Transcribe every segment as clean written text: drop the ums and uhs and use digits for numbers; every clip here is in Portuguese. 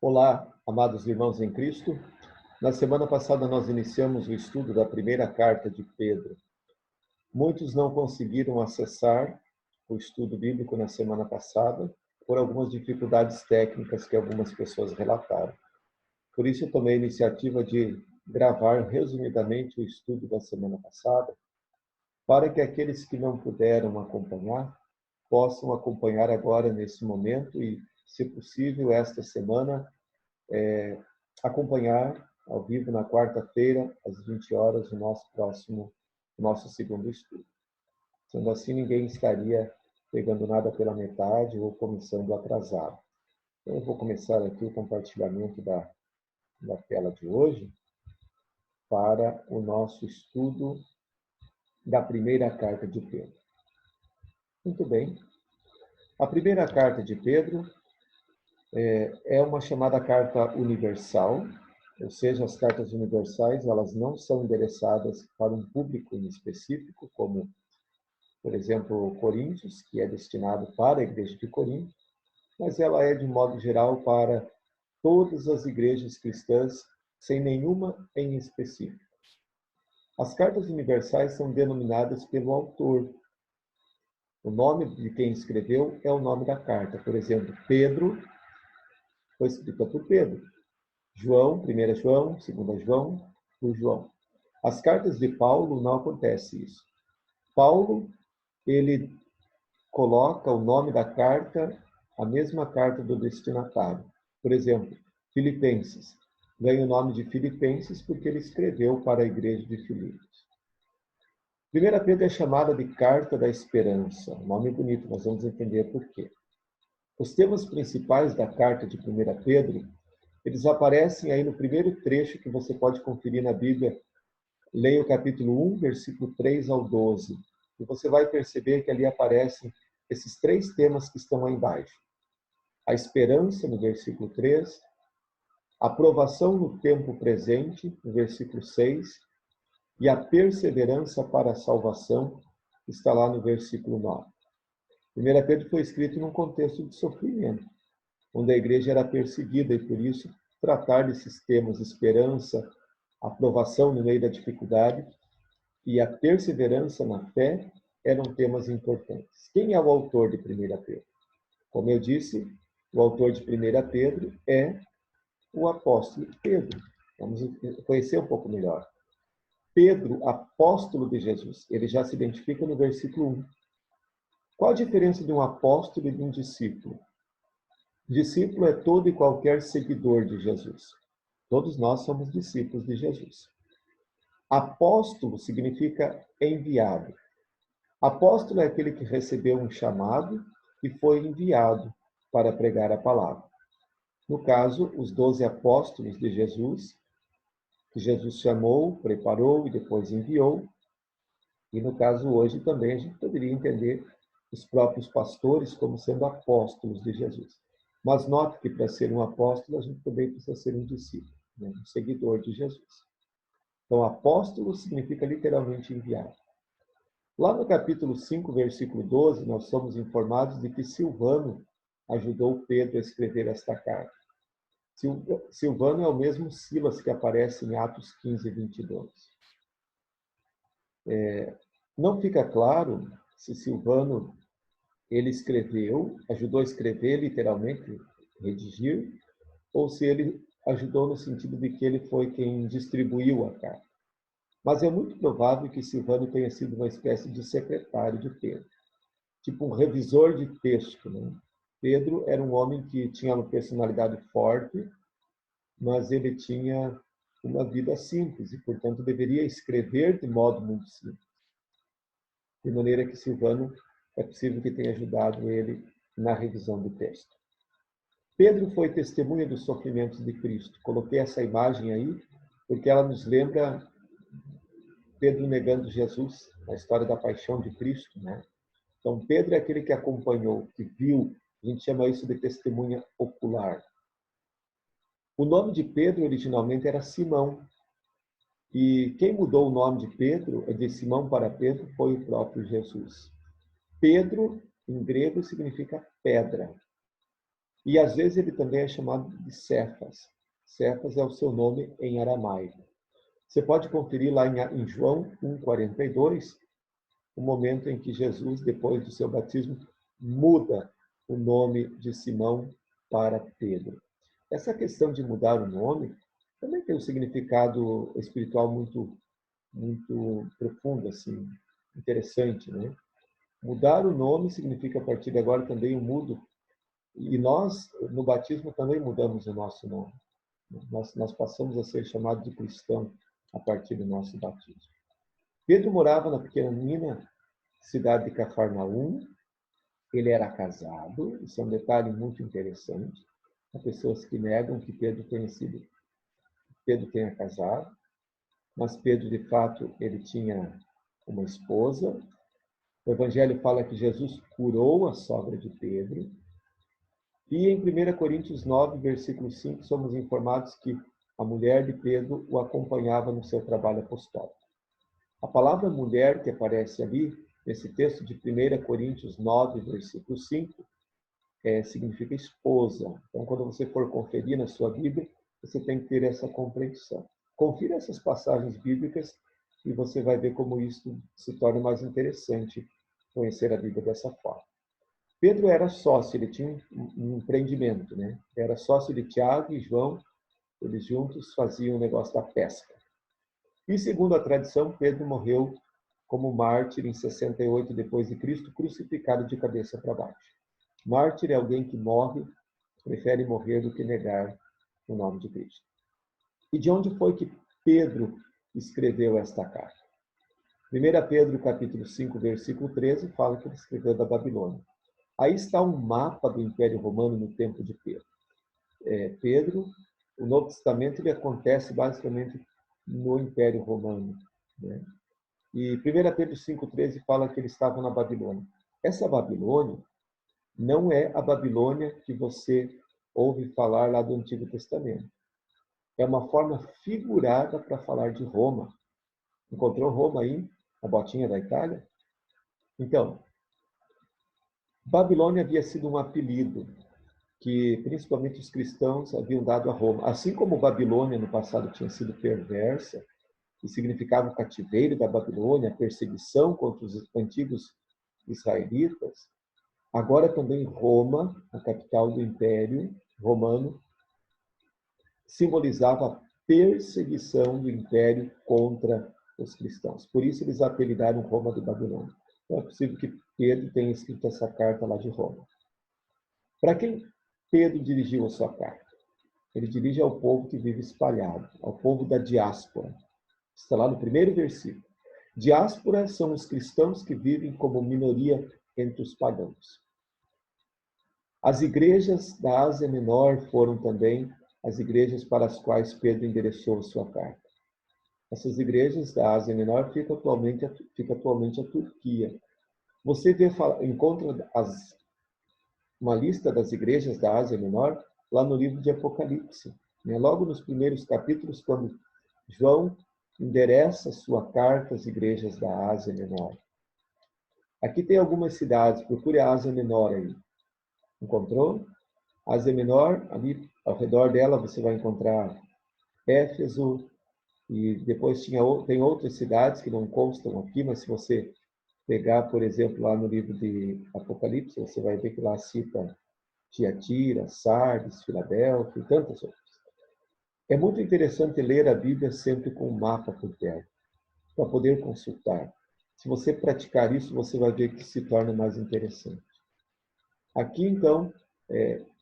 Olá, amados irmãos em Cristo. Na semana passada nós iniciamos o estudo da primeira carta de Pedro. Muitos não conseguiram acessar o estudo bíblico na semana passada por algumas dificuldades técnicas que algumas pessoas relataram. Por isso eu tomei a iniciativa de gravar resumidamente o estudo da semana passada, para que aqueles que não puderam acompanhar possam acompanhar agora nesse momento e, se possível, esta semana acompanhar ao vivo na quarta-feira, às 20 horas, o nosso segundo estudo. Sendo assim, ninguém estaria pegando nada pela metade ou começando atrasado. Então, eu vou começar aqui o compartilhamento da tela de hoje para o nosso estudo da primeira carta de Pedro. Muito bem. A primeira carta de Pedro é uma chamada carta universal, ou seja, as cartas universais, elas não são endereçadas para um público em específico, como, por exemplo, Coríntios, que é destinado para a igreja de Corinto, mas ela é, de modo geral, para todas as igrejas cristãs, sem nenhuma em específico. As cartas universais são denominadas pelo autor. O nome de quem escreveu é o nome da carta. Por exemplo, Pedro foi escrita por Pedro. João, 1 João, 2 João, por João. As cartas de Paulo não acontece isso. Paulo, ele coloca o nome da carta, a mesma carta do destinatário. Por exemplo, Filipenses. Ganha o nome de Filipenses porque ele escreveu para a igreja de Filipos. 1 Pedro é chamada de Carta da Esperança. Um nome bonito, nós vamos entender por quê. Os temas principais da carta de 1 Pedro, eles aparecem aí no primeiro trecho que você pode conferir na Bíblia. Leia o capítulo 1, versículo 3 ao 12. E você vai perceber que ali aparecem esses três temas que estão aí embaixo. A esperança, no versículo 3. A provação no tempo presente, no versículo 6. E a perseverança para a salvação, está lá no versículo 9. 1 Pedro foi escrito num contexto de sofrimento, onde a igreja era perseguida e, por isso, tratar desses temas, esperança, aprovação no meio da dificuldade e a perseverança na fé, eram temas importantes. Quem é o autor de 1 Pedro? Como eu disse, o autor de 1 Pedro é o apóstolo Pedro. Vamos conhecer um pouco melhor. Pedro, apóstolo de Jesus, ele já se identifica no versículo 1. Qual a diferença de um apóstolo e de um discípulo? Discípulo é todo e qualquer seguidor de Jesus. Todos nós somos discípulos de Jesus. Apóstolo significa enviado. Apóstolo é aquele que recebeu um chamado e foi enviado para pregar a palavra. No caso, os 12 apóstolos de Jesus, que Jesus chamou, preparou e depois enviou. E no caso hoje também a gente poderia entender os próprios pastores como sendo apóstolos de Jesus. Mas note que para ser um apóstolo a gente também precisa ser um discípulo, né? Um seguidor de Jesus. Então, apóstolo significa literalmente enviado. Lá no capítulo 5, versículo 12, nós somos informados de que Silvano ajudou Pedro a escrever esta carta. Silvano é o mesmo Silas que aparece em Atos 15, 22. Não fica claro se Silvano ele escreveu, ajudou a escrever, literalmente, redigir, ou se ele ajudou no sentido de que ele foi quem distribuiu a carta. Mas é muito provável que Silvano tenha sido uma espécie de secretário de Pedro, tipo um revisor de texto, né? Pedro era um homem que tinha uma personalidade forte, mas ele tinha uma vida simples e, portanto, deveria escrever de modo muito simples. De maneira que Silvano é possível que tenha ajudado ele na revisão do texto. Pedro foi testemunha dos sofrimentos de Cristo. Coloquei essa imagem aí, porque ela nos lembra Pedro negando Jesus, na história da paixão de Cristo, né? Então, Pedro é aquele que acompanhou, que viu, a gente chama isso de testemunha ocular. O nome de Pedro originalmente era Simão, e quem mudou o nome de Pedro, de Simão para Pedro, foi o próprio Jesus. Pedro, em grego, significa pedra. E às vezes ele também é chamado de Cefas. Cefas é o seu nome em aramaico. Você pode conferir lá em João 1,42, o momento em que Jesus, depois do seu batismo, muda o nome de Simão para Pedro. Essa questão de mudar o nome também tem um significado espiritual muito profundo, assim, interessante, né? Mudar o nome significa, a partir de agora, também eu mudo. E nós, no batismo, também mudamos o nosso nome. Nós passamos a ser chamados de cristão a partir do nosso batismo. Pedro morava na pequenina cidade de Cafarnaum. Ele era casado. Isso é um detalhe muito interessante. Há pessoas que negam que Pedro tenha casado, mas Pedro, de fato, ele tinha uma esposa. O Evangelho fala que Jesus curou a sogra de Pedro. E em 1 Coríntios 9, versículo 5, somos informados que a mulher de Pedro o acompanhava no seu trabalho apostólico. A palavra mulher que aparece ali, nesse texto de 1 Coríntios 9, versículo 5, significa esposa. Então, quando você for conferir na sua Bíblia, você tem que ter essa compreensão. Confira essas passagens bíblicas e você vai ver como isso se torna mais interessante conhecer a Bíblia dessa forma. Pedro era sócio, ele tinha um empreendimento, né? Era sócio de Tiago e João, eles juntos faziam o negócio da pesca. E segundo a tradição, Pedro morreu como mártir em 68 depois de Cristo, crucificado de cabeça para baixo. Mártir é alguém que morre, prefere morrer do que negar o nome de Cristo. E de onde foi que Pedro escreveu esta carta? 1 Pedro, capítulo 5, versículo 13, fala que ele escreveu da Babilônia. Aí está um mapa do Império Romano no tempo de Pedro. Pedro, o Novo Testamento, ele acontece basicamente no Império Romano, né? E 1 Pedro 5,13 fala que ele estava na Babilônia. Essa Babilônia não é a Babilônia que você ouve falar lá do Antigo Testamento. É uma forma figurada para falar de Roma. Encontrou Roma aí, a botinha da Itália? Então, Babilônia havia sido um apelido que principalmente os cristãos haviam dado a Roma. Assim como Babilônia no passado tinha sido perversa, e significava o cativeiro da Babilônia, a perseguição contra os antigos israelitas, agora também Roma, a capital do Império Romano, simbolizava a perseguição do Império contra os cristãos. Por isso eles apelidaram Roma de Babilônia. Então é possível que Pedro tenha escrito essa carta lá de Roma. Para quem Pedro dirigiu a sua carta? Ele dirige ao povo que vive espalhado, ao povo da diáspora. Está lá no primeiro versículo. Diáspora são os cristãos que vivem como minoria entre os pagãos. As igrejas da Ásia Menor foram também as igrejas para as quais Pedro endereçou a sua carta. Essas igrejas da Ásia Menor fica atualmente a Turquia. Você encontra uma lista das igrejas da Ásia Menor lá no livro de Apocalipse. Logo nos primeiros capítulos, quando João endereça sua carta às igrejas da Ásia Menor. Aqui tem algumas cidades, procure a Ásia Menor aí. Encontrou? Ásia Menor, ali ao redor dela você vai encontrar Éfeso, e depois tem outras cidades que não constam aqui, mas se você pegar, por exemplo, lá no livro de Apocalipse, você vai ver que lá cita Tiatira, Sardes, Filadélfia e tantas outras. É muito interessante ler a Bíblia sempre com um mapa por perto, para poder consultar. Se você praticar isso, você vai ver que se torna mais interessante. Aqui, então,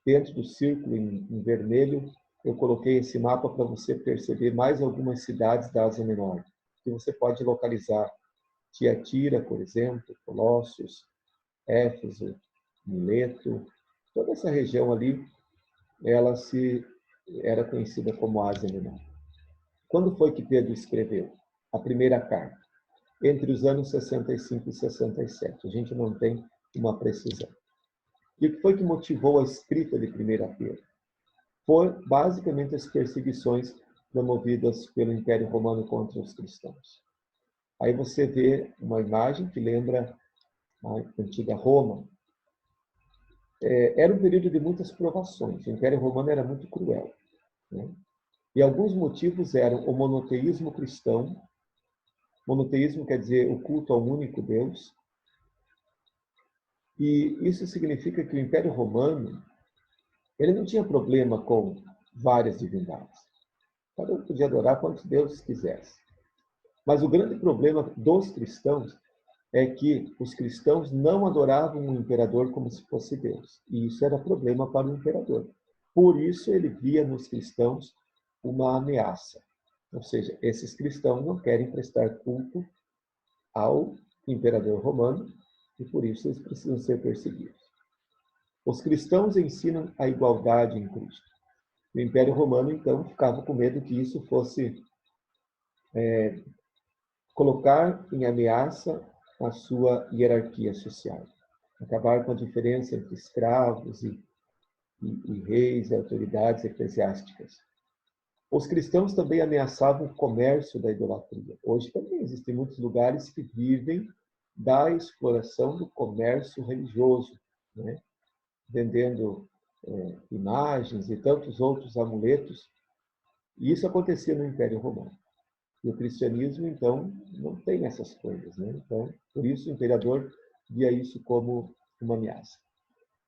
dentro do círculo em vermelho, eu coloquei esse mapa para você perceber mais algumas cidades da Ásia Menor, que você pode localizar. Tiatira, por exemplo, Colossos, Éfeso, Mileto, toda essa região ali, ela era conhecida como Ásia Menor. Quando foi que Pedro escreveu a primeira carta? Entre os anos 65 e 67. A gente não tem uma precisão. E o que foi que motivou a escrita de 1 Pedro? Foi basicamente as perseguições promovidas pelo Império Romano contra os cristãos. Aí você vê uma imagem que lembra a antiga Roma. Era um período de muitas provações. O Império Romano era muito cruel, né? E alguns motivos eram o monoteísmo cristão. Monoteísmo quer dizer o culto ao único Deus. E isso significa que o Império Romano, ele não tinha problema com várias divindades. Cada um podia adorar quantos deuses quisesse. Mas o grande problema dos cristãos é que os cristãos não adoravam o imperador como se fosse Deus. E isso era problema para o imperador. Por isso ele via nos cristãos uma ameaça. Ou seja, esses cristãos não querem prestar culto ao imperador romano e por isso eles precisam ser perseguidos. Os cristãos ensinam a igualdade em Cristo. O Império Romano, então, ficava com medo que isso fosse colocar em ameaça a sua hierarquia social. Acabar com a diferença entre escravos e reis e autoridades eclesiásticas. Os cristãos também ameaçavam o comércio da idolatria. Hoje também existem muitos lugares que vivem da exploração do comércio religioso, né? Vendendo imagens e tantos outros amuletos. E isso acontecia no Império Romano. E o cristianismo, então, não tem essas coisas, né? Então, por isso o imperador via isso como uma ameaça.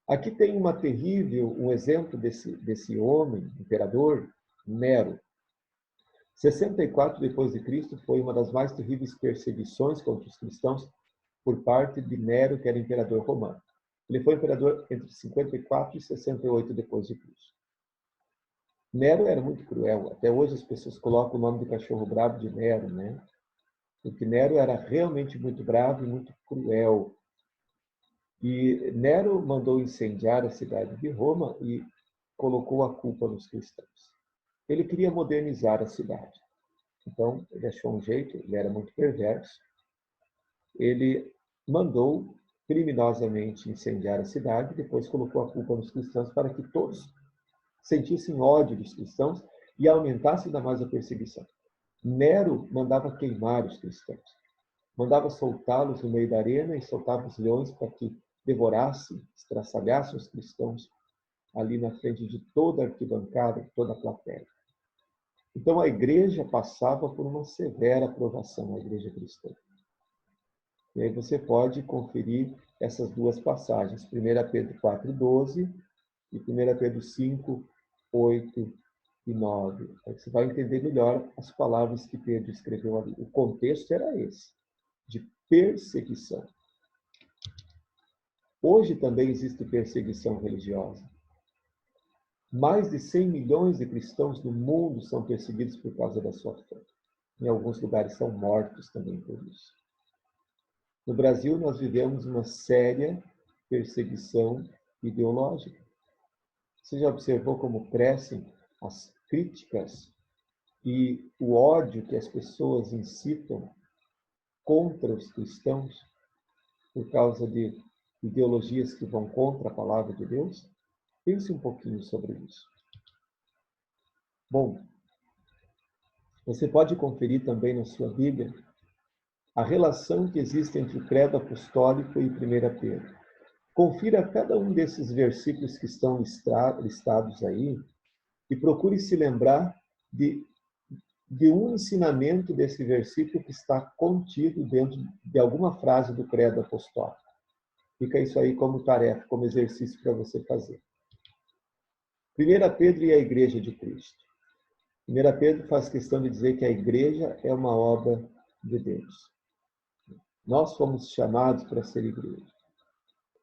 Aqui tem um exemplo desse homem, imperador, Nero. 64 depois de Cristo foi uma das mais terríveis perseguições contra os cristãos por parte de Nero, que era imperador romano. Ele foi imperador entre 54 e 68 depois de Cristo. Nero era muito cruel. Até hoje as pessoas colocam o nome do cachorro bravo de Nero, né? Porque Nero era realmente muito bravo e muito cruel. E Nero mandou incendiar a cidade de Roma e colocou a culpa nos cristãos. Ele queria modernizar a cidade. Então, ele achou um jeito, ele era muito perverso. Ele mandou criminosamente incendiar a cidade, depois colocou a culpa nos cristãos para que todos sentissem ódio dos cristãos e aumentasse ainda mais a perseguição. Nero mandava queimar os cristãos. Mandava soltá-los no meio da arena e soltava os leões para que devorassem, estraçalhassem os cristãos ali na frente de toda a arquibancada, de toda a plateia. Então a igreja passava por uma severa provação, a igreja cristã. E aí você pode conferir essas duas passagens, 1 Pedro 4:12 e 1 Pedro 5:8 e 9. Aí você vai entender melhor as palavras que Pedro escreveu ali. O contexto era esse, de perseguição. Hoje também existe perseguição religiosa. Mais de 100 milhões de cristãos no mundo são perseguidos por causa da sua fé. Em alguns lugares são mortos também por isso. No Brasil, nós vivemos uma séria perseguição ideológica. Você já observou como crescem as críticas e o ódio que as pessoas incitam contra os cristãos por causa de ideologias que vão contra a palavra de Deus? Pense um pouquinho sobre isso. Bom, você pode conferir também na sua Bíblia a relação que existe entre o credo apostólico e 1 Pedro. Confira cada um desses versículos que estão listados aí e procure se lembrar de um ensinamento desse versículo que está contido dentro de alguma frase do credo apostólico. Fica isso aí como tarefa, como exercício para você fazer. 1 Pedro e a Igreja de Cristo. 1 Pedro faz questão de dizer que a igreja é uma obra de Deus. Nós fomos chamados para ser igreja.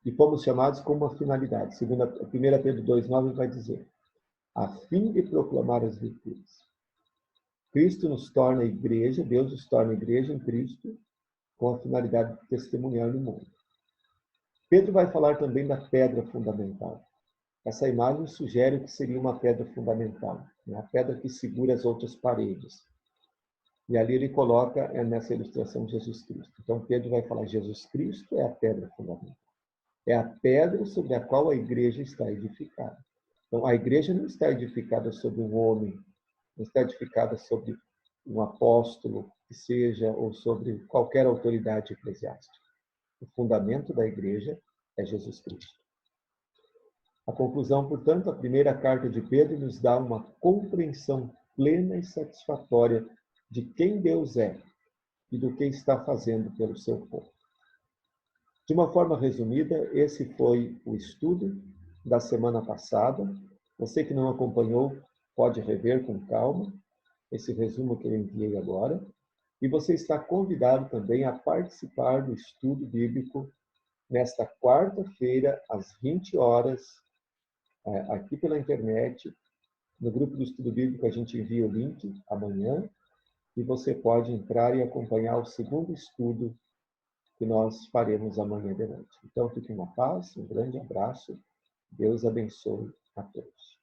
E fomos chamados com uma finalidade. Segundo 1 Pedro 2,9 vai dizer, a fim de proclamar as virtudes. Cristo nos torna igreja, Deus nos torna igreja em Cristo, com a finalidade de testemunhar no mundo. Pedro vai falar também da pedra fundamental. Essa imagem sugere o que seria uma pedra fundamental, né? A pedra que segura as outras paredes. E ali ele coloca nessa ilustração Jesus Cristo. Então Pedro vai falar, Jesus Cristo é a pedra fundamental. É a pedra sobre a qual a igreja está edificada. Então a igreja não está edificada sobre um homem, não está edificada sobre um apóstolo que seja, ou sobre qualquer autoridade eclesiástica. O fundamento da igreja é Jesus Cristo. A conclusão, portanto, a primeira carta de Pedro nos dá uma compreensão plena e satisfatória de quem Deus é e do que está fazendo pelo seu povo. De uma forma resumida, esse foi o estudo da semana passada. Você que não acompanhou, pode rever com calma esse resumo que eu enviei agora. E você está convidado também a participar do estudo bíblico nesta quarta-feira, às 20 horas, aqui pela internet. No grupo do estudo bíblico, a gente envia o link amanhã e você pode entrar e acompanhar o segundo estudo que nós faremos amanhã de noite. Então, fiquem na paz, um grande abraço. Deus abençoe a todos.